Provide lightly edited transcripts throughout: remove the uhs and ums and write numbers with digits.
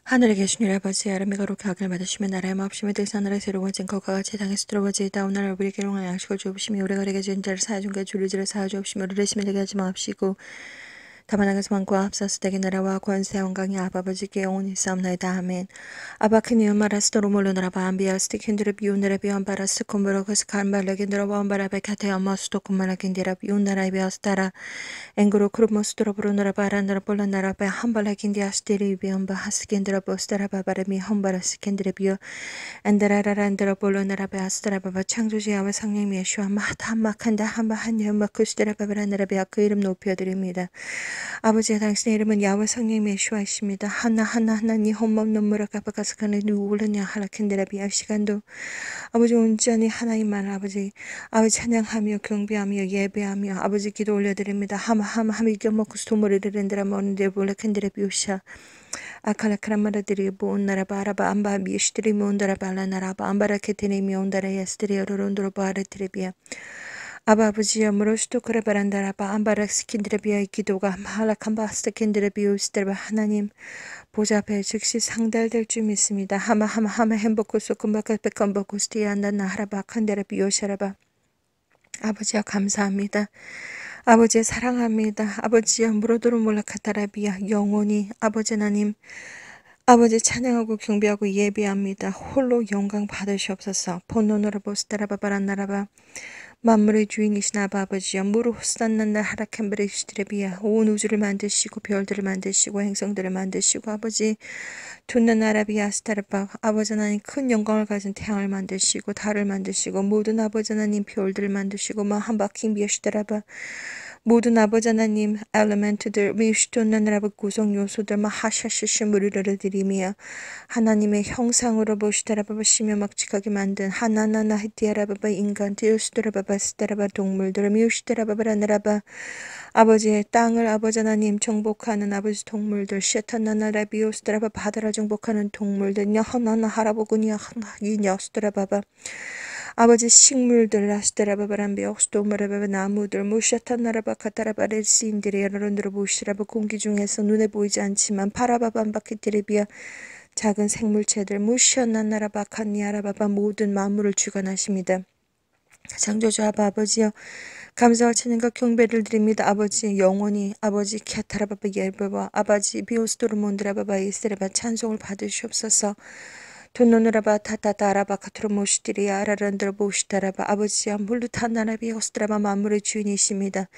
하늘에 계신 우리 아버지, 아름이 거룩히 하길 받으시면 나라의 마옵시며 뜻은 하늘의 새로운 것과 같이 땅에서 들어오지이다. 오늘 우리에게 일용할 양식을 주옵시며 우리가 우리에게 지은 자를 사하여 준 게 주를 사하여 주옵시며 우리를 시험에 들게 하지 마옵시고 다만 악에서 만과 앞서서 되게 나라와 권세 영광이 아버지께 영원히 있사옵나이다. 아멘. 아바 크니온 마라스도로 몰로나라 바암비아스티 킨드르 비온드레 비온바라스 콤보로그스 칼말레긴드로 바온바라베 카테어 머스도 콤말라긴디라 비온나라이 비어스타라 앵그로 크루모스도로 브루노라 바란드라 볼라나라 바 함발라긴디아스티리 비온바 하스긴드라 보스타라 바바레미 홈바라스 킨드레 비오 안드라라란드라 볼로나라 바스타라 바바 창조주 야외 성령 예수와 마타마칸다 한바 한여마 크스드라 바바라나라 비아 그 이름 높여드립니다. 아버지 당신의 이름은 야외 성령 예수와이십니다. 하나하나 니 홈몸 눈물을 깜빡가스카는 누구르냐 하라켄데라비아 시간도 아버지 온전히 하나님만 아버지 찬양하며 경배하며 예배하며 아버지 기도 올려드립니다. 하마 이겨먹고 스토모리를 렌드라 모는데 볼라켄데라비오샤 아칼라카라마라들이 보온나라바 아라바 암바 미시들이 모온다라바 알라나라바 암바라케테네 미온다라 예스들이 여로론도로 바아르트레비아 아버지여 무로스도 그레바란다라바 암바락스킨드레비아의 기도가 마할라칸바스킨드레비오스테바 하나님 보좌 앞에 즉시 상달될 줄 믿습니다. 하마 햄버코 소금바카 베컴버코 스티안다나 하라바 칸데레비오샤라바 아버지여 감사합니다. 아버지 사랑합니다. 아버지여 무로도로 몰라카타라비아 영원히 아버지 하나님 아버지 찬양하고 경배하고 예배합니다. 홀로 영광 받으시옵소서. 본노노라 보스타라바바란나라바 만물의 주인이신 아버지여 무르 호스단난날 하라캄브레시드레비아 온 우주를 만드시고 별들을 만드시고 행성들을 만드시고 아버지 둔난 아라비아 스타르바 아버지 하나님 큰 영광을 가진 태양을 만드시고 달을 만드시고 모든 아버지 하나님 별들을 만드시고 한바퀴 비어시더라바 모든 아버지 하나님 엘리멘트들 미슈톤나라바 구성 요소들 하샤시시 무리를 드리며 하나님의 형상으로 보시다라바 보시며 막직하게 만든 하나나나 히티아라바바 인간 디오스드라바바 스타라바 동물들 미우시다라바바라나라바 아버지의 땅을 아버지 하나님 정복하는 아버지 동물들 셰타나나라 비오스드라바 바다를 정복하는 동물들 냐하나나 하라보구니야 하나기냐스드라바바 아버지 식물들 라스테라바바람비 옥스도마라바바 나무들 무샤타나라바 카타라바레시인들이 여러분들을 보시라바 공기 중에서 눈에 보이지 않지만 파라바밤바키티리비아 작은 생물체들 무샤나나라바 카니아라바바 모든 만물을 주관하십니다. 창조주 아버지여 감사와 찬양과 경배를 드립니다. 아버지 영원히 아버지 캬타라바바 예르바바 아버지 비오스도르몬드라바바 이스레바 찬송을 받으시옵소서. 돈노누라바 타타타라바 카트로모시티리 아라란드라 보시타라바 아버지야 물루타나라비 호스트라바 만물의 주인이십니다.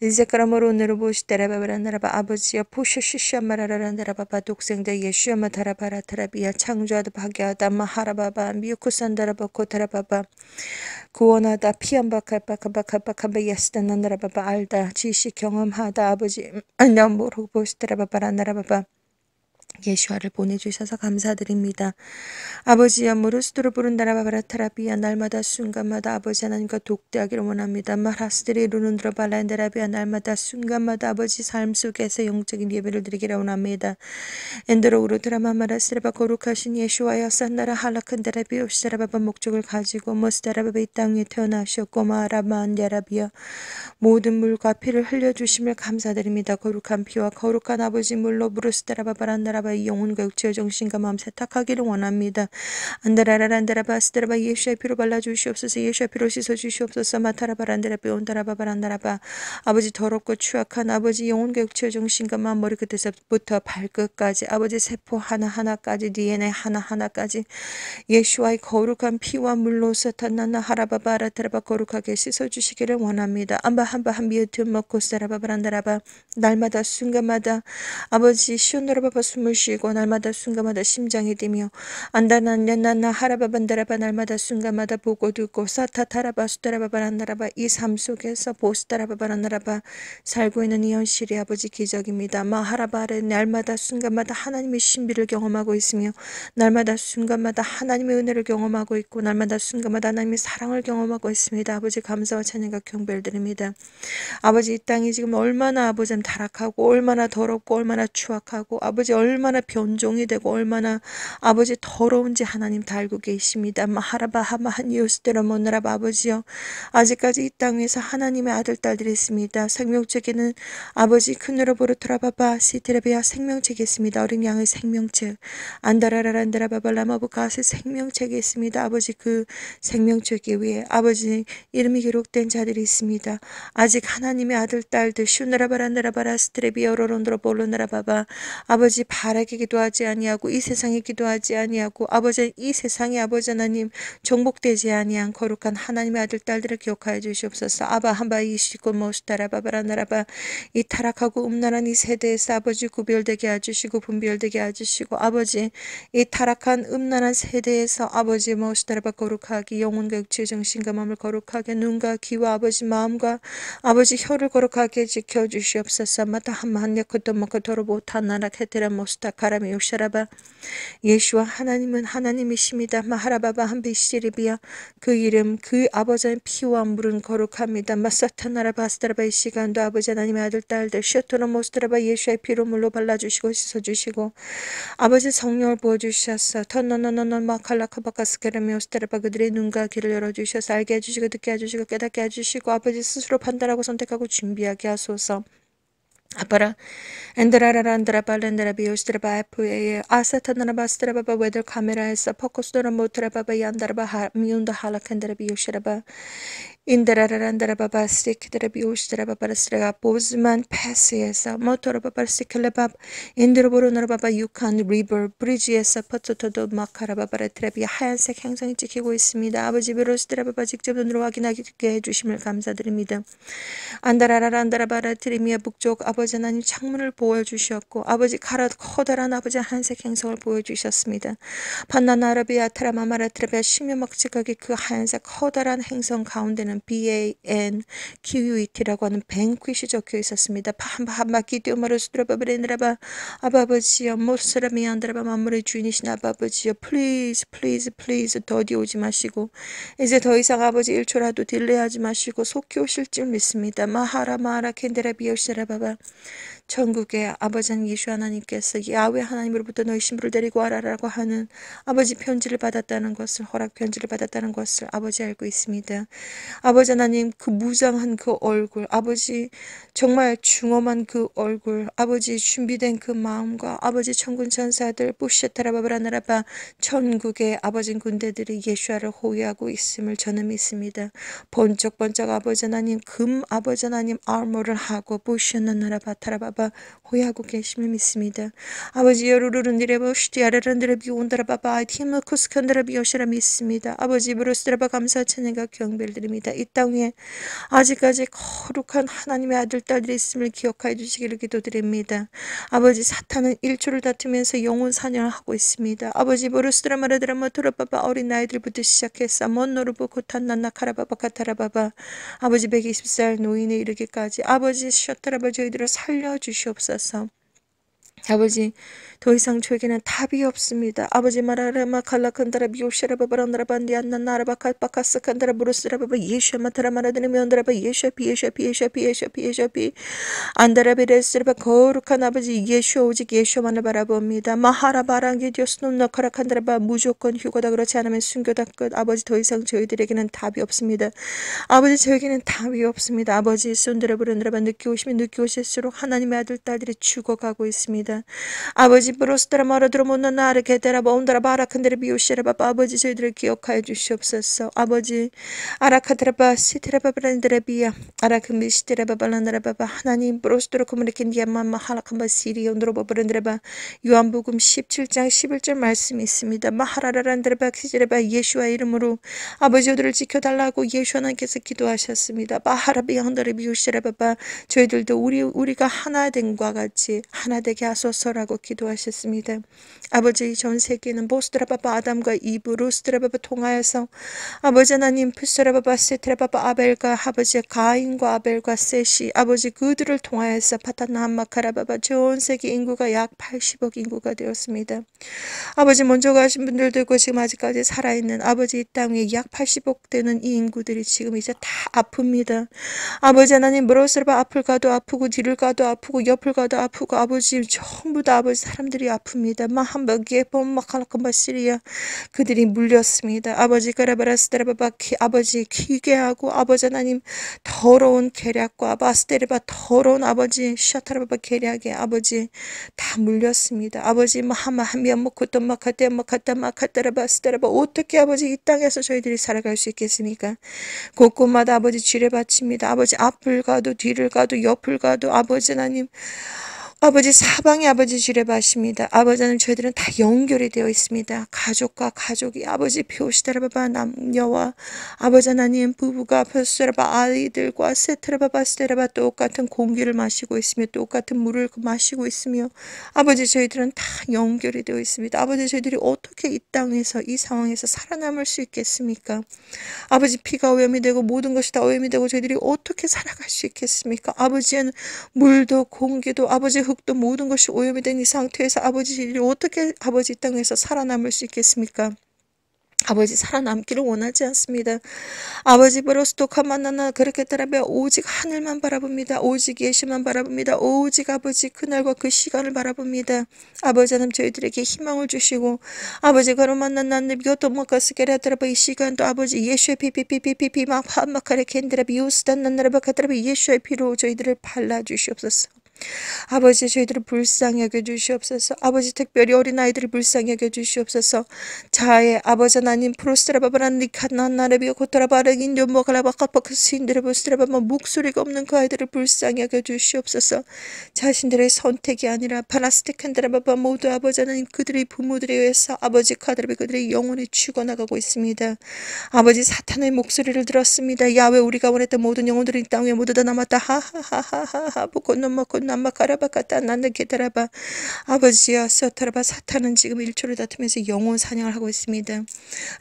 이제까라모로누르 보시타라바 바라나라바 아버지야 포쇼시샤마라란다라바바 독생자 예수야마 타라바라타라비야 창조하다 파괴하다 마하라바바 미우쿠산다라바 코타라바바 구원하다 피안바칼바카바카바카바 예스다나나라바바 알다 지시 경험하다 아버지 안나모로 보시타라바 바라나라바바 예수아를 보내주셔서 감사드립니다. 아버지야 무르스도로 부른다라바 바라타라비야 날마다 순간마다 아버지 하나님과 독대하기를 원합니다. 마라스들이 루눈드로 발란다라비야 날마다 순간마다 아버지 삶 속에서 영적인 예배를 드리기를 원합니다. 엔드로 우르드라마 마라스라바 거룩하신 예수와여 산나라 할라칸다라비야 옵시라바바 목적을 가지고 머스다라바바 이 땅에 태어나셨고 마라만야라비야 모든 물과 피를 흘려주심을 감사드립니다. 거룩한 피와 거룩한 아버지 물로 무르스다라바 바란다라바 이 영혼과 육체의 정신과 마음 세탁하기를 원합니다. 안다라란다라바 스다라바 예수의 피로 발라주시옵소서. 예수의 피로 씻어주시옵소서. 마타라바란다라바 온다라바바란다라바 아버지 더럽고 추악한 아버지 영혼과 육체의 정신과 마음 머리 끝에서부터 발끝까지 아버지 세포 하나하나까지 DNA 하나하나까지 예수와의 거룩한 피와 물로 사탄나나 하라바바라타라바 거룩하게 씻어주시기를 원합니다. 한바 한비으트 먹고 스다라바바란다라바 날마다 순간마다 아버지 시온노라바바 숨을 쉬고 날마다 순간마다 심장이 뛰며 안다나냐나나 하라바반다라바 날마다 순간마다 보고 듣고 사타타라바 수다라바바란다라바 이 삶 속에서 보스다라바바란다라바 살고 있는 이 현실이 아버지 기적입니다. 마하라바레 날마다 순간마다 하나님의 신비를 경험하고 있으며 날마다 순간마다 하나님의 은혜를 경험하고 있고 날마다 순간마다 하나님의 사랑을 경험하고 있습니다. 아버지 감사와 찬양과 경배를 드립니다. 아버지 이 땅이 지금 얼마나 아버지 타락하고 얼마나 더럽고 얼마나 추악하고 아버지 얼마나 얼마나 변종이 되고 얼마나 아버지 더러운지 하나님 다 알고 계십니다. 마하라바하마한 요스테라모나라 아버지요. 아직까지 이 땅에서 하나님의 아들 딸들이 있습니다. 생명책에는 아버지 크누라보르트라바바 시테레비아 생명책이 있습니다. 어린 양의 생명책 안다라라란다라바발라마부가스 생명책이 있습니다. 아버지 그 생명책 위에 아버지 이름이 기록된 자들이 있습니다. 아직 하나님의 아들 딸들 슈나라바란다라바라 스트레비어로론드로볼로나라바바 아버지 바라게 기도하지 아니하고 이 세상에 기도하지 아니하고 아버지 이 세상에 아버지 하나님 종복되지 아니한 거룩한 하나님의 아들 딸들을 기억하여 주시옵소서. 아바 한바이시고 모스타라바바라나라바 이 타락하고 음란한 이 세대에서 아버지 구별되게 해주시고 분별되게 해주시고 아버지 이 타락한 음란한 세대에서 아버지 모스타라바 거룩하게 영혼과 육체 정신과 마음을 거룩하게 눈과 귀와 아버지 마음과 아버지 혀를 거룩하게 지켜주시옵소서. 마타 한마한야 그토모코토로 못하나라 케테라 모스타카라미 요샤라바 예수와 하나님은 하나님이십니다. 마하라바바 한비시리비아 그 이름 그 아버지의 피와 물은 거룩합니다. 마사타나라 바스타라바 이 시간도 아버지 하나님의 아들 딸들 셔토노 모스타라바 예수의 피로 물로 발라주시고 씻어주시고 아버지 성령을 부어주셔서 터너너너너 마칼라카바카스케라미 오스타라바 그들의 눈과 귀를 열어주셔서 알게 해주시고 듣게 해주시고 깨닫게 해주시고 아버지 스스로 판단하고 선택하고 준비하게 하소서. 아빠라 엔드라라란드라 발렌드라 비오스트라바 에프에 아사타나라바 스트라바바 웨더 카메라에서 포커스도라 모트라바바 얀다라바 미운다 할라칸드라 비오시라바 인드라라란드라바바 스티키드라 비오시드라바바스트라가 보즈만 패스에서 모토라바바 스티클레밥 인드로보로나라바바 유칸 리버 브리지에서 퍼토토도 마카라바바라 트라비 하얀색 행성이 찍히고 있습니다. 아버지 비로스트라바바 직접 눈으로 확인하게 해주심을 감사드립니다. 안다라라란다라바라 트리미아 북쪽 아버지 하나님 창문을 보여주셨고 아버지 커다란 아버지 하얀색 행성을 보여주셨습니다. 판나나라비아 타라마마라트라비아 심연막직하게 그 하얀색 커다란 행성 가운데는 BANQUET라고 하는 뱅퀴시 적혀 있었습니다. 한바기디오마르스트라바브레느라바 아버지여 모스라미안드라바 만물의 주인이신 아버지여 플리즈 더디 오지 마시고 이제 더 이상 아버지 1초라도 딜레이하지 마시고 속히 오실 줄 믿습니다. 마하라 켄데라비오시라바바 천국의 아버지 예수 하나님께서 야훼 하나님으로부터 너희 신부를 데리고 와라라고 하는 아버지 편지를 받았다는 것을 허락 편지를 받았다는 것을 아버지 알고 있습니다. 아버지 하나님 그 무장한 그 얼굴 아버지 정말 중엄한 그 얼굴 아버지 준비된 그 마음과 아버지 천군 천사들 부시타라바바라나라바 천국의 아버지 군대들이 예수아를 호위하고 있음을 저는 믿습니다. 번쩍번쩍 아버지 하나님 금 아버지 하나님 아모를 하고 부시나나라바타라바바 호위하고 계심을 믿습니다. 아버지 여루루른디레보시디아르른디레비 온다라바바 티무쿠스칸드라비오시라 믿습니다. 아버지 브루스드라바 감사 찬양과 경배를 드립니다. 이 땅 위에 아직까지 거룩한 하나님의 아들 딸들이 있음을 기억하여 주시기를 기도드립니다. 아버지 사탄은 1초를 다투면서 영혼 사냥을 하고 있습니다. 아버지 브루스드라마르드라마 토라바바 어린 아이들부터 시작해서 먼노르부 고탄난나카라바바 카타라바바 아버지 120살 노인에 이르기까지 아버지 셔타라바 저희들을 살려주시옵소서. 아버지 더 이상 저에게는 답이 없습니다. 아버지 마라라마 칼라칸다라 비오시라바바란다라반디 안나나라바카바카스칸다라 부르스라바바 예슈마타라마라드니면다라바 예슈피 안다라비레스라바 거룩한 아버지 예슈 오직 예슈만을 바라봅니다. 마하라바랑게 디오스노나카라칸다라바 무조건 휴거다 그렇지 않으면 순교다 끝. 아버지 더 이상 저희들에게는 답이 없습니다. 아버지 저에게는 답이 없습니다. 아버지 손드라브른드라바 늦게 오시면 늦게 오실수록 하나님의 아들 딸들이 죽어가고 있습니다. 아버지 브로스트라 마라드로모나 나르케테라 바운다라 바라칸데라 비오시라바바 아버지 저희들을 기억하여 주시옵소서. 아버지 아라카드라바 시트라바브란드라비아 아라크미시트라바발란드라바바 하나님 브로스트로 코무리켄디아마마 할라칸바 시리온드로바브란드라바 요한복음 17장 11절 말씀이 있습니다. 마하라라란드라바 키지라바 예수와 이름으로 아버지 저들을 지켜달라고 예수 하나님께서 기도하셨습니다. 마하라비한다라 비오시라바바 저희들도 우리가 하나 된과 같이 하나 되게 하소서라고 기도하셨습니다. 아버지 전 세계는 보스트라바바 아담과 이브 루스트라바바 통하여서 아버지 하나님 푸스라바바 세트라바바 아벨과 아버지 가인과 아벨과 셋이 아버지 그들을 통하여서 파타나함마카라바바 전 세계 인구가 약 80억 인구가 되었습니다. 아버지 먼저 가신 분들도 있고 지금 아직까지 살아있는 아버지 이 땅에 약 80억 되는 이 인구들이 지금 이제 다 아픕니다. 아버지 하나님 무엇을 봐 앞을 가도 아프고 뒤를 가도 아프고 옆을 가도 아프고 아버지 전부 다 아버지 사람들이 아픕니다. 마한바기에 범마칼라칸바시리야 그들이 물렸습니다. 아버지 까라바라스테라바바 아버지 기괴하고 아버지 하나님 더러운 계략과 바스테르바 더러운 아버지 샤타라바바 계략에 아버지 다 물렸습니다. 아버지 마하마하미야모코토마카테마카타마카타라바스테라바 어떻게 아버지 이 땅에서 저희들이 살아갈 수 있겠습니까? 곳곳마다 아버지 지뢰바칩니다. 아버지 앞을 가도 뒤를 가도 옆을 가도 아버지 하나님 아버지 사방에 아버지 지뢰밭입니다. 아버지 하나님 저희들은 다 연결이 되어 있습니다. 가족과 가족이 아버지 표시다라바바 남녀와 아버지 하나님 부부가 표시다라바 아이들과 세트라바바 스테라바 똑같은 공기를 마시고 있으며 똑같은 물을 마시고 있으며 아버지 저희들은 다 연결이 되어 있습니다. 아버지 저희들이 어떻게 이 땅에서 이 상황에서 살아남을 수 있겠습니까? 아버지 피가 오염이 되고 모든 것이 다 오염이 되고 저희들이 어떻게 살아갈 수 있겠습니까? 아버지는 물도 공기도 아버지 흙도 모든 것이 오염이 된 이 상태에서 아버지 어떻게 아버지 땅에서 살아남을 수 있겠습니까? 아버지 살아남기를 원하지 않습니다. 아버지 브로스토카만나나 그렇게 따라며 오직 하늘만 바라봅니다. 오직 예수만 바라봅니다. 오직 아버지 그날과 그 시간을 바라봅니다. 아버지 하나님 저희들에게 희망을 주시고 아버지 가로 만난 나는 비오토 모카스케라 따라봐 이 시간도 아버지 예수의 피피피피피피 막 한마카레 캔드라 비오스단 난나라바 카타라바 예수의 피로 저희들을 발라주시옵소서. 아버지 저희들을 불쌍히 여겨주시옵소서. 아버지 특별히 어린아이들을 불쌍히 여겨주시옵소서. 자의 아버지 하나님 프로스트라바바란 리카나나레비오 코토라바르 인도모갈라바카파크스인드레보스트라바마 목소리가 없는 그 아이들을 불쌍히 여겨주시옵소서. 자신들의 선택이 아니라 파라스티칸드라바바 모두 아버지 하나님 그들의 부모들에 의해서 아버지 카드라비 그들의 영혼이 죽어나가고 있습니다. 아버지 사탄의 목소리를 들었습니다. 야외 우리가 원했던 모든 영혼들이 이 땅에 모두 다 남았다. 하하하하하 보코노마코 남마카라바카타 난느케타라바 아버지야 서타라바 사탄은 지금 일초를 다투면서 영혼 사냥을 하고 있습니다.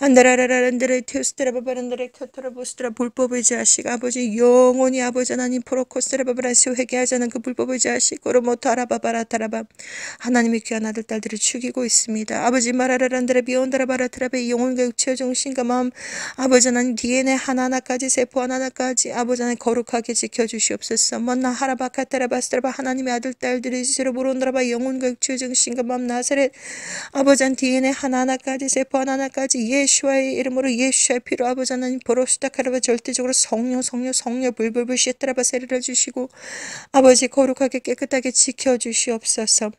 안다라라란드레 테우스트라바바란드레 켜타라보스트라 불법의 자식 아버지 영혼이 아버지 하나님 포로코스트라바바라시 회개하지 않은 그 불법의 자식 고로모타라바바라타라바 하나님의 귀한 아들 딸들을 죽이고 있습니다. 아버지 마라라란드레 비온다라바라타라바 영혼과 육체의 정신과 마음 아버지 하나님 DNA 하나하나까지 세포 하나하나까지 아버지 하나님 거룩하게 지켜주시옵소서. 먼나 하라바카타라바스트라바 하나님의 아들 딸들이 스스로 보론드라바 영혼과 육체의 정신과 마음 나사렛 아버지 한 DNA 하나하나까지 세포 하나하나까지 예수와의 이름으로 예수의 피로 아버지 하나님 보로스타카라바 절대적으로 성령 불불불 시에트라바 세례를 주시고 아버지 거룩하게 깨끗하게 지켜주시옵소서.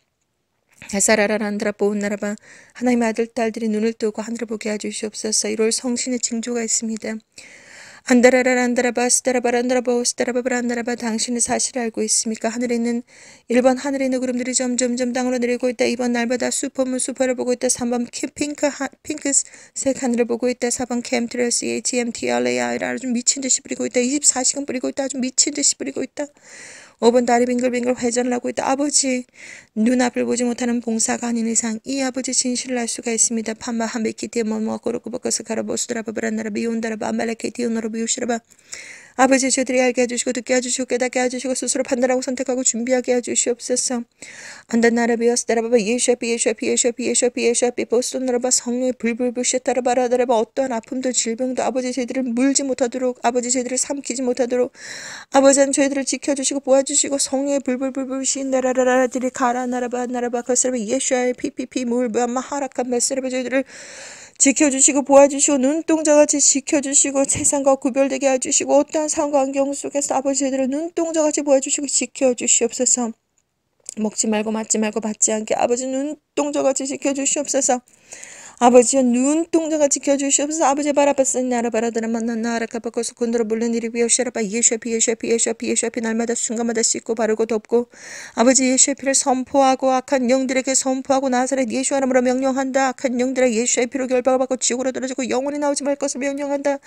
사라라란드라 보온나라바 하나님의 아들 딸들이 눈을 뜨고 하늘을 보게 해주시옵소서. 1월 성신의 징조가 있습니다. 안다라라란다라바스타라바란다라바오스타라바란다라바 당신의 사실을 알고 있습니까? 하늘에 있는 1번 하늘에 있는 구름들이 점점점 땅으로 내리고 있다. 2번 날마다 슈퍼문 슈퍼를 보고 있다. 3번 핑크색 하늘을 보고 있다. 4번 캠트레스 HMTLAI를 아주 미친듯이 뿌리고 있다. 24시간 뿌리고 있다. 아주 미친듯이 뿌리고 있다. 5번 다리 빙글빙글 회전을 하고 있다. 아버지 눈앞을 보지 못하는 봉사가 아닌 이상 이 아버지 진실을 알 수가 있습니다. 판마 한베키티에 머머고로코버커스 가라보스드라바브란나라 비온다라바 아말레케티오너로 비우시라바 아버지 저들이 알게 해주시고 듣게 해주시고 깨닫게 해주시고 스스로 판단하고 선택하고 준비하게 해주시옵소서. 안단나라비어스다라바 예수아피 보스톤나라바 성령의 불불불 쉐타라바라다라바 어떠한 아픔도 질병도 아버지 저희들을 물지 못하도록 아버지 저희들을 삼키지 못하도록 아버지 한 저희들을 지켜주시고 보아주시고 성령의 불불불불 신나라라라들이 가라나라바 나라바 거스라바 예수아의 피피피 물바마 하락한 메스라바 저희들을 지켜주시고 보아주시고 눈동자같이 지켜주시고 세상과 구별되게 해주시고 어떠한 상황과 환경 속에서 아버지 저희들을 눈동자같이 보아주시고 지켜주시옵소서. 먹지 말고 맞지 말고 받지 않게 아버지 눈동자같이 지켜주시옵소서. 아버지여 눈동자가 지켜주시옵소서. 아버지 바라바스니 나라바라드라 만난 나라카바코스 군드로 불른 일이 비오시라바 예수피 날마다 순간마다 씻고 바르고 덮고 아버지 예수의 피를 선포하고 악한 영들에게 선포하고 나사렛 예수 이름으로 명령한다. 악한 영들의 예수의 피로 결박받고 지옥으로 떨어지고 영원히 나오지 말 것을 명령한다.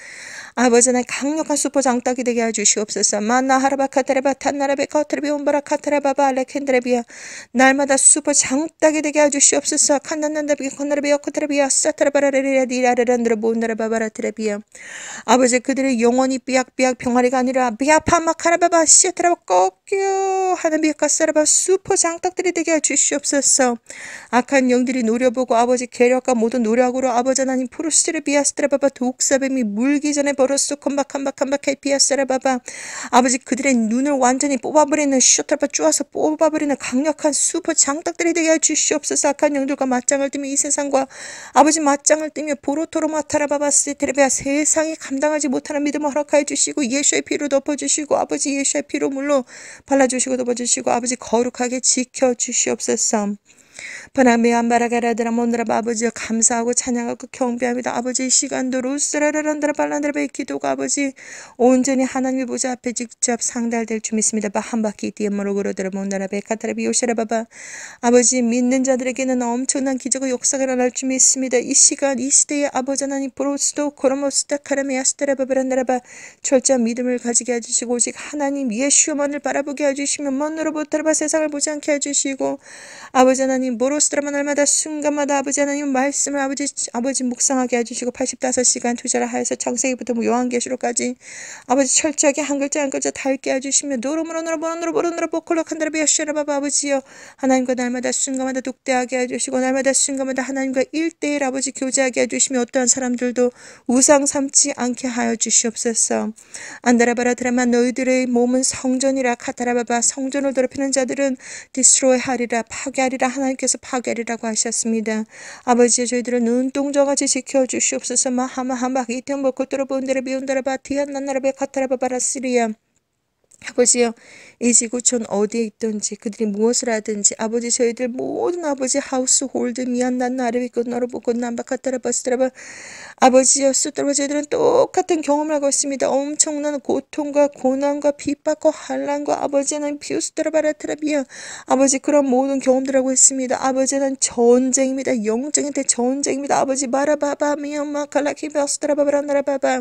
아버지 나 강력한 수포 장딱이 되게 해주시옵소서. 만나 하라바카타레바 탄나라베 카트레비 온바라 카타라바바 알레켄드레비아 날마다 수포 장딱이 되게 해주시옵소서. 칸난난다비 콘나라비 여코트레비아 아버지 그들의 영혼이 삐약삐약 병아리가 아니라 비아파마카라바바 시트라바 꺾여 하는 비카사라바 수퍼 장떡들이 되게 해주시옵소서. 악한 영들이 노려보고 아버지 계략과 모든 노력으로 아버지 하나님 프로스트를 비아스트라바바 독사뱀이 물기 전에 벌었어 컴박컴박컴박해 비아스트라바바 아버지 그들의 눈을 완전히 뽑아버리는 슈트라바 쪼아서 뽑아버리는 강력한 수퍼 장떡들이 되게 해주시옵소서. 악한 영들과 맞짱을 뜨며 이 세상과 아버지 맞짱을 뜨며 보로토로 마타라바바 스테레베아 세상이 감당하지 못하는 믿음을 허락하여 주시고 예수의 피로 덮어주시고 아버지 예수의 피로 물로 발라주시고 덮어주시고 아버지 거룩하게 지켜주시옵소서. 바나메안바라가라드라 모느라바 아버지여 감사하고 찬양하고 경배합니다. 아버지 이 시간도 루스라라란드라 발란드라바의 기도가 아버지 온전히 하나님의 보좌 앞에 직접 상달될 줄 믿습니다. 한 바퀴 디엠모로그로드라 모느라바 카타라비 요시라바바 아버지 믿는 자들에게는 엄청난 기적과 역사가 일어날 줄 믿습니다. 이 시간 이 시대에 아버지 하나님 브로스도 코로모스타 카라메아스테라바브란드라바 철저한 믿음을 가지게 해주시고 오직 하나님 예수만을 바라보게 해주시며 먼으로부터라바 세상을 보지 않게 해주시고 아버지 하나님 모로스드라마 날마다 순간마다 아버지 하나님 말씀을 아버지 묵상하게 해주시고 85시간 투자를 하여서 창세기부터 요한계시록까지 아버지 철저하게 한 글자 한 글자 다 읽게 해주시며 노로모로노로보노로보노로 보콜로칸다라비아시라바바 아버지여 하나님과 날마다 순간마다 독대하게 해주시고 날마다 순간마다 하나님과 1:1 아버지 교제하게 해주시며 어떠한 사람들도 우상 삼지 않게 하여 주시옵소서. 안다라바라 드라마 너희들의 몸은 성전이라 카타라바바 성전을 더럽히는 자들은 디스트로이 하리라 파괴하리라 하나님께서 파괴하리라고 하셨습니다. 아버지 저희들을 눈동자같이 지켜주시옵소서. 마하마하막 이템보코토로 본데라 비온다라바 디안나나라베 카타라바바라 시리아 아버지여 이 지구촌 어디에 있든지 그들이 무엇을 하든지 아버지 저희들 모든 아버지 하우스홀드 미안난 나르비꽃 너로보꽃 남바카타라바스트라바 아버지여 수트라바 저희들은 똑같은 경험을 하고 있습니다. 엄청난 고통과 고난과 핍박과 환난과 아버지 하나님 피우스트라바라트라비야 아버지 그런 모든 경험들 하고 있습니다. 아버지 하나님 전쟁입니다. 영적인 전쟁입니다. 아버지 마라바바 미얀마 칼라키바스트라바바라나라바바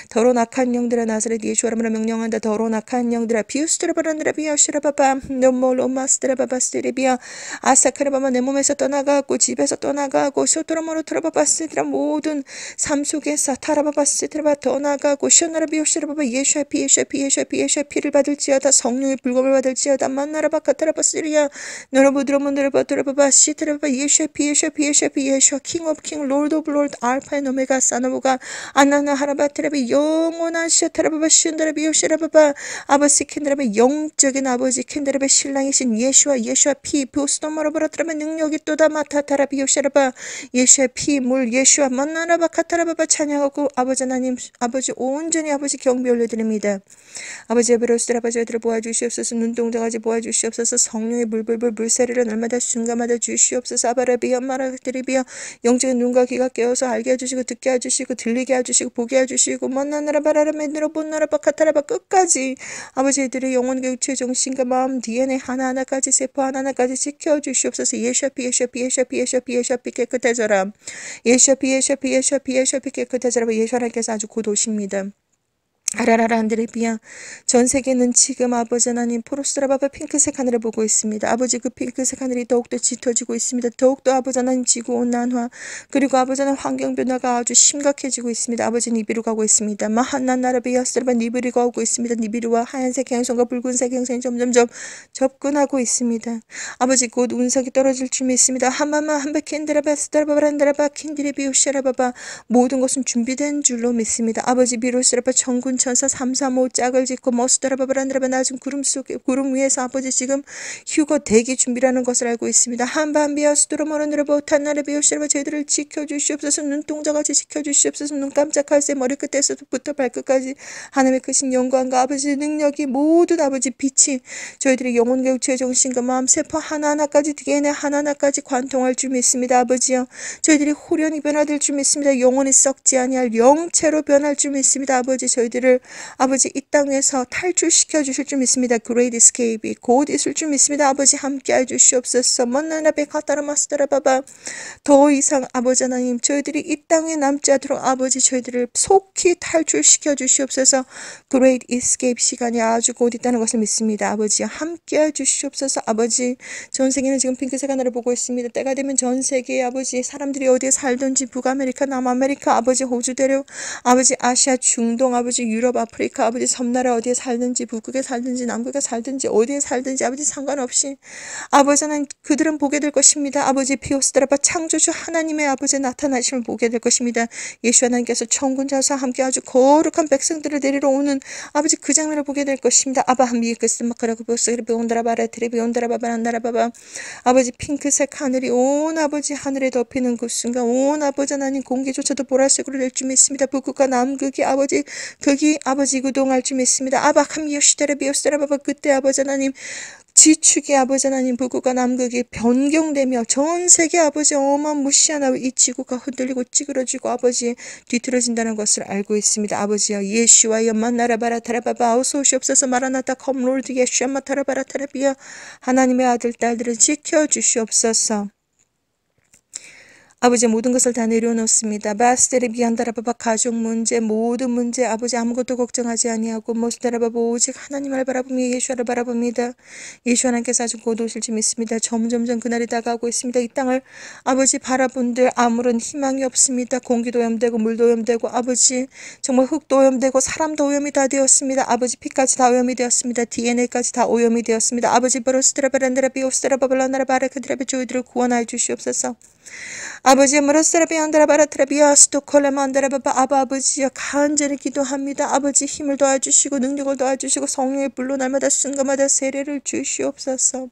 더러운 악한 영들아 나사렛 예수라로 명령한다. 더러운 악한 영들아 비우스트라바란드라비아 시라바바 노몰로마스트라바바스테레비아 아사카라바마 내 몸에서 떠나가고 집에서 떠나가고 소토로모로 트라바바스테라 모든 삶 속에서 타라바바스테라바 떠나가고 쇼나라비오 시라바바 예수의 피 예수의 피를 받을지어다 성령의 불검을 받을지어다 만나라바카타라바스리아 너로부드로몬드라바드라바바 시트라바바 예수의 피 예수의 킹 오브 킹 롤드 오브 롤드 알파 앤 오메가 사노보가 아나나 하라바트라비 영원한 시타라바바 슌다라비오 시라바바 아버지 캔드라의 영적인 아버지 캔드라의 신랑이신 예수와 피 부스토마로바라트라의 능력이 또다 마타타라비 요시라바 예수의 피물 예수와 만나라바 카타라바바 찬양하고 아버지 하나님 아버지 온전히 아버지 경배 올려드립니다. 아버지 에베로스들 아버지 애들을 보아주시옵소서. 눈동자까지 보아주시옵소서. 성령의 물불불 물세례를 날마다 순간마다 주시옵소서. 아바라비아 마라드리비아 영적인 눈과 귀가 깨어서 알게 해주시고 듣게 해주시고 들리게 해주시고 보게 해주시고 만나라바라라메드로 본나라바 카타라바 끝까지 아버지들의 영혼과 육체의 정신과 마음 DNA 하나하나까지 세포 하나하나까지 지켜주시옵소서. 예수피 깨끗해져라. 예수피 깨끗해져라. 예수 하나님께서 아주 곧 오십니다. 아라라라 안드레비아 전 세계는 지금 아버지 하나님 포로스라바바 핑크색 하늘을 보고 있습니다. 아버지 그 핑크색 하늘이 더욱더 짙어지고 있습니다. 더욱더 아버지 하나님 지구온난화 그리고 아버지 하나님 환경 변화가 아주 심각해지고 있습니다. 아버지 니비루 가고 있습니다. 마한나나라비아스라바 니비루가 오고 있습니다. 니비루와 하얀색 행성과 붉은색 행성이 점점점 접근하고 있습니다. 아버지 곧 운석이 떨어질 줄 믿습니다. 하마마 한바킨드라바스드라바란드라바 킨디레비우시라바바 모든 것은 준비된 줄로 믿습니다. 아버지 비로스라바 천군 천사 335 짝을 짓고 머스더라바바란드라바 낮은 구름 위에서 아버지 지금 휴거 대기 준비라는 것을 알고 있습니다. 한반비아스도로모르느라바 탄나르비오시라바 저희들을 지켜주시옵소서. 눈동자같이 지켜주시옵소서. 눈 깜짝할 새 머리끝에서부터 발끝까지 하나님의 크신 영광과 아버지의 능력이 모든 아버지 빛이 저희들의 영혼과 육체의 정신과 마음 세포 하나하나까지 DNA 하나하나까지 관통할 줄 믿습니다. 아버지여 저희들이 호련히 변화될 줄 믿습니다. 영혼이 썩지 아니할 영체로 변할 줄 믿습니다. 아버지 저희들을 저희들을 아버지 이 땅에서 탈출시켜 주실 줄 믿습니다. Great Escape이 곧 있을 줄 믿습니다. 아버지 함께해 주시옵소서. 먼나나베 카타라마스타라바바 더 이상 아버지 하나님 저희들이 이 땅에 남지 않도록 아버지 저희들을 속히 탈출시켜 주시옵소서. Great Escape 시간이 아주 곧 있다는 것을 믿습니다. 아버지 함께해 주시옵소서. 아버지 전 세계는 지금 핑크색 하늘을 보고 있습니다. 때가 되면 전 세계의 아버지 사람들이 어디에 살든지 북아메리카 남아메리카 아버지 호주 대륙 아버지 아시아 중동 아버지 유럽 아프리카 아버지 섬나라 어디에 살든지 북극에 살든지 남극에 살든지 어디에 살든지 아버지 상관없이 아버지는 그들은 보게 될 것입니다. 아버지 피오스드라바 창조주 하나님의 아버지 나타나심을 보게 될 것입니다. 예수 하나님께서 천군자사 함께 아주 거룩한 백성들을 데리러 오는 아버지 그 장면을 보게 될 것입니다. 아바 한비에 그스마카라고 보스그리 베온다라바라 트리비 온다라바바란다라바바 아버지 핑크색 하늘이 온 아버지 하늘에 덮이는 그 순간 온 아버지 하나님 공기조차도 보라색으로 될 줄 믿습니다. 북극과 남극이 아버지 극이 아버지 구동할 줄 믿습니다. 아바 함비오시테라 비오스테라바바 그때 아버지 하나님 지축이 아버지 하나님 북극과 남극이 변경되며 전 세계 아버지 어마무시한 이 지구가 흔들리고 찌그러지고 아버지 뒤틀어진다는 것을 알고 있습니다. 아버지여 예수와여 만나라바라타라바바 어서오시옵소서 마라나타 컴롤드 예수야 마타라바라타라비야 하나님의 아들 딸들을 지켜주시옵소서. 아버지 모든 것을 다 내려놓습니다. 바스테리 비한다라바바 가족 문제 모든 문제 아버지 아무것도 걱정하지 아니하고 모스다라바바 오직 하나님을 바라보며 예수를 바라봅니다. 예수 하나님께서 아주 곧 오실 줄 믿습니다. 점점점 그날이 다가오고 있습니다. 이 땅을 아버지 바라본들 아무런 희망이 없습니다. 공기도 오염되고 물도 오염되고 아버지 정말 흙도 오염되고 사람도 오염이 다 되었습니다. 아버지 피까지 다 오염이 되었습니다. DNA까지 다 오염이 되었습니다. 아버지 버로스드라바란드라 비오스드라바발라나라 바라크드라비 저희들을 구원하여 주시옵소서. 아버지 머러스라비 안드라바라트라비아 스토콜라마 안드라바바 아버지여 간절히 기도합니다. 아버지 힘을 도와주시고 능력을 도와주시고 성령의 불로 날마다 순간마다 세례를 주시옵소서.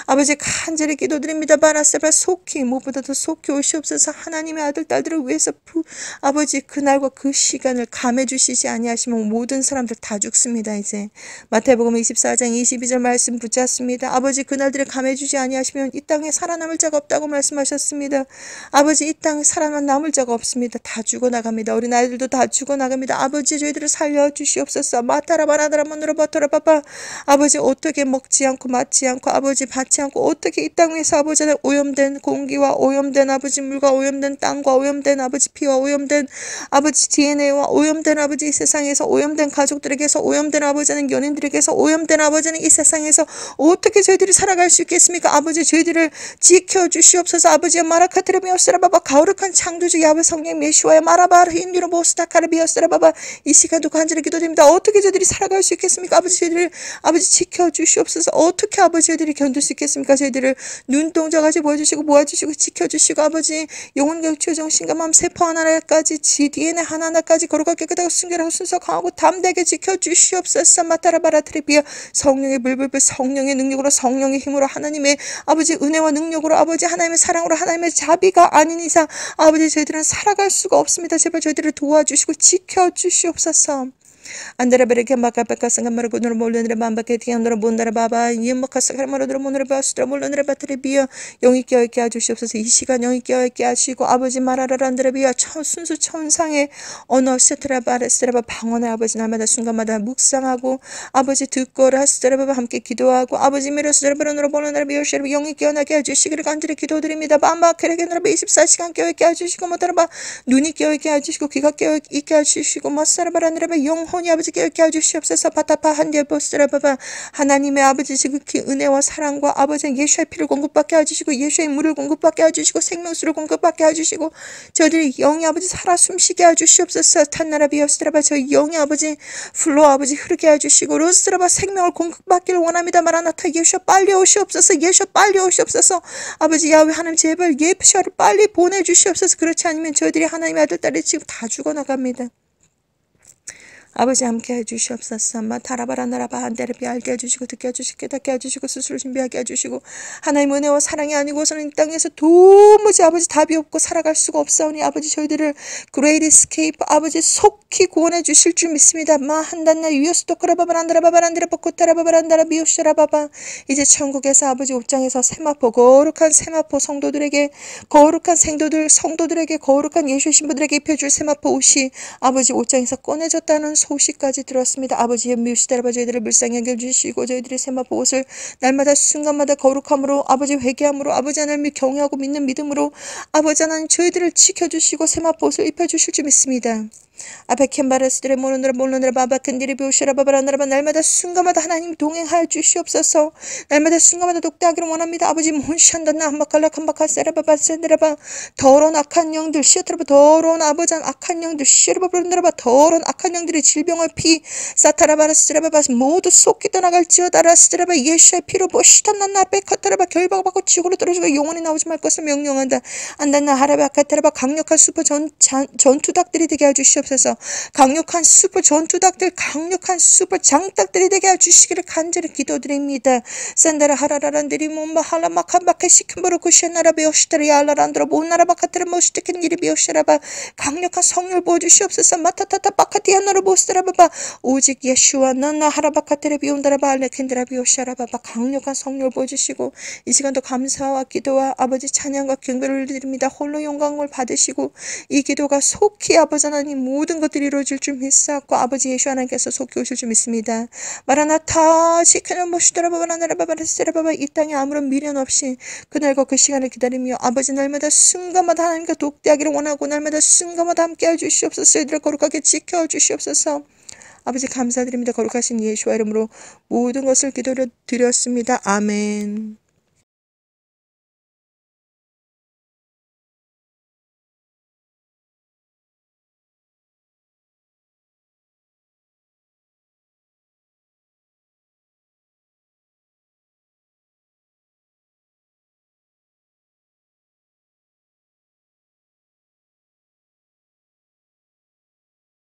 아버지 간절히 기도드립니다. 바라스바 속히 무엇보다 더 속히 오시옵소서. 하나님의 아들 딸들을 위해서 아버지 그날과 그 시간을 감해 주시지 아니하시면 모든 사람들 다 죽습니다. 이제 마태복음 24장 22절 말씀 붙잡습니다. 아버지 그날들을 감해 주지 아니하시면 이 땅에 살아남을 자가 없다고 말씀하셨습니다. 아버지 이 땅에 살아남을 자가 없습니다. 다 죽어나갑니다. 어린 아이들도 다 죽어나갑니다. 아버지 저희들을 살려주시옵소서. 마타라바라다라만으로 버터라바바 아버지 어떻게 먹지 않고 맞지 않고 아버지 받지 않고 어떻게 이 땅 위에서 아버지는 오염된 공기와 오염된 아버지 물과 오염된 땅과 오염된 아버지 피와 오염된 아버지 DNA와 오염된 아버지 이 세상에서 오염된 가족들에게서 오염된 아버지는 연인들에게서 오염된 아버지는 이 세상에서 어떻게 저희들이 살아갈 수 있겠습니까? 아버지 저희들을 지켜주시옵소서. 아버지의 마라카트르비오스라바바 거룩한 창조주 야훼 성령 메시와의 마라바르 힌두로 보스타카르비오스라바바 이 시간도 간절히 기도드립니다. 어떻게 저희들이 살아갈 수 있겠습니까? 아버지 저희들을 아버지 지켜주시옵소서. 어떻게 아버지 저희들이 견딜 수 있겠습니까? 저희들을 눈동자까지 보여주시고 모아주시고 지켜주시고 아버지 영혼과 육체 정신과 마음 세포 하나하나까지 DNA 하나하나까지 거룩하게 깨끗하고 순결하고 순서 강하고 담대하게 지켜주시옵소서. 마타라바라트리비아 성령의 불불불 성령의 능력으로 성령의 힘으로 하나님의 아버지 은혜와 능력으로 아버지 하나님의 사랑으로 하나님의 자비가 아닌 이상 아버지 저희들은 살아갈 수가 없습니다. 제발 저희들을 도와주시고 지켜주시옵소서. 안드라베르게 마카베카 상가마르고 너를 몰르느라 만바케티 안드라 본다라 바바 이엠마카사 카마르드라 모르라 바스트라 몰르느라 바트레비아 영이 깨어있게 하주시옵소서. 이 시간 영이 깨어있게 하시고 아버지 마라라라 안드라비아 순수 천상의 언어 세트라바레스트라바 방언의 아버지 날마다 순간마다 묵상하고 아버지 듣고라 하스트라바바 함께 기도하고 아버지 미러스트라바라노라 보르느라 비오시르 영이 깨어나게 해주시기를 간절히 기도드립니다. 밤바케레게노라 24시간 깨어있게 해주시고 뭐더라바 눈이 깨어있게 해주시고 귀가 깨어있게 해주시고 마사라바라느라바 영혼이 아버지 깨어있게 해주시옵소서. 바타파 한디에보스라바바 하나님의 아버지 지극히 은혜와 사랑과 아버지 예수의 피를 공급받게 해주시고 예수의 물을 공급받게 해주시고 생명수를 공급받게 해주시고 저들이 영이 아버지 살아 숨쉬게 해주시옵소서. 탄나라 비오스라바 저희 영이 아버지 플로 아버지 흐르게 해주시고 로스라바 생명을 공급받기를 원합니다. 마라나타 예수 빨리 오시옵소서. 예수 빨리 오시옵소서. 아버지 야훼 하나님 제발 예수를 빨리 보내주시옵소서. 그렇지 않으면 저희들이 하나님의 아들 딸이 지금 다 죽어나갑니다. 아버지 함께 해주시옵소서. 마타라바라나라바 한데르비 알게 해주시고 듣게 해주시고 깨닫게 해주시고 스스로 준비하게 해주시고 하나님 은혜와 사랑이 아니고서는 이 땅에서 도무지 아버지 답이 없고 살아갈 수가 없사오니 아버지 저희들을 Great Escape 아버지 속히 구원해 주실 줄 믿습니다. 마한단나 유스토크라바바란다라바바란드라 버코타라바바란다라 비오시라바바 이제 천국에서 아버지 옷장에서 세마포 거룩한 세마포 성도들에게 거룩한 성도들에게 거룩한 예수의 신부들에게 입혀줄 세마포 옷이 아버지 옷장에서 꺼내졌다는 소식까지 들었습니다. 아버지의 뮤시다라바 저희들을 물상에 여겨주시고 저희들의 세마포 옷을 날마다 순간마다 거룩함으로 아버지 회개함으로 아버지 하나님을 경외하고 믿는 믿음으로 아버지 하나님 저희들을 지켜주시고 세마포 옷을 입혀주실 줄 믿습니다. 아베켄바라스들의 모노느라 바바켄디리 비오시라바바라나라바 날마다 순간마다 하나님 동행하여 주시옵소서. 날마다 순간마다 독대하기를 원합니다. 아버지 몬샨다나 한바칼라칸바카세라바바센데라바 더러운 악한 영들 시어트라바 더러운 아버지 악한 영들 시어라바브라나라바 더러운 악한 영들의 질병의 피 사타라바라스라바바 모두 쏟기 떠나갈지어다라스라바 예수의 피로 보시탄나나 베카타라바 결박받고 지구로 떨어지고 영원히 나오지 말 것을 명령한다. 안다나 하라바카타라바 강력한 슈퍼 전투닭들이 되게 해주시옵소서. 강력한 슈퍼 전투닭들 강력한 슈퍼 장닭들이 되게 해주시기를 간절히 기도드립니다. 산다라 하라라란들이 몸바 할라마칸바케 시킨바로 쿠시나라 베오시타리 알라란드로 모나라바카테라 모시테켄기리 비오시라바 강력한 성령을 보여주시옵소서. 마타타타 바카티아나로 보스라바바 오직 예수와 나나 하라바카테레 비온다라바 알레켄드라 비오시라바바 강력한 성령을 보여주시고 이 시간도 감사와 기도와 아버지 찬양과 경배를 드립니다. 홀로 영광을 받으시고 이 기도가 속히 아버지 하나님 모든 것들이 이루어질 줄 믿사옵고 아버지 예수 하나님께서 속히 오실 줄 믿습니다. 마라나타 시크는 모시더라바바라나라바바라스라바바 이 땅에 아무런 미련 없이 그날과 그 시간을 기다리며 아버지 날마다 순간마다 하나님과 독대하기를 원하고 날마다 순간마다 함께해 주시옵소서. 저희들을 거룩하게 지켜 주시옵소서. 아버지 감사드립니다. 거룩하신 예수와 이름으로 모든 것을 기도를 드렸습니다. 아멘.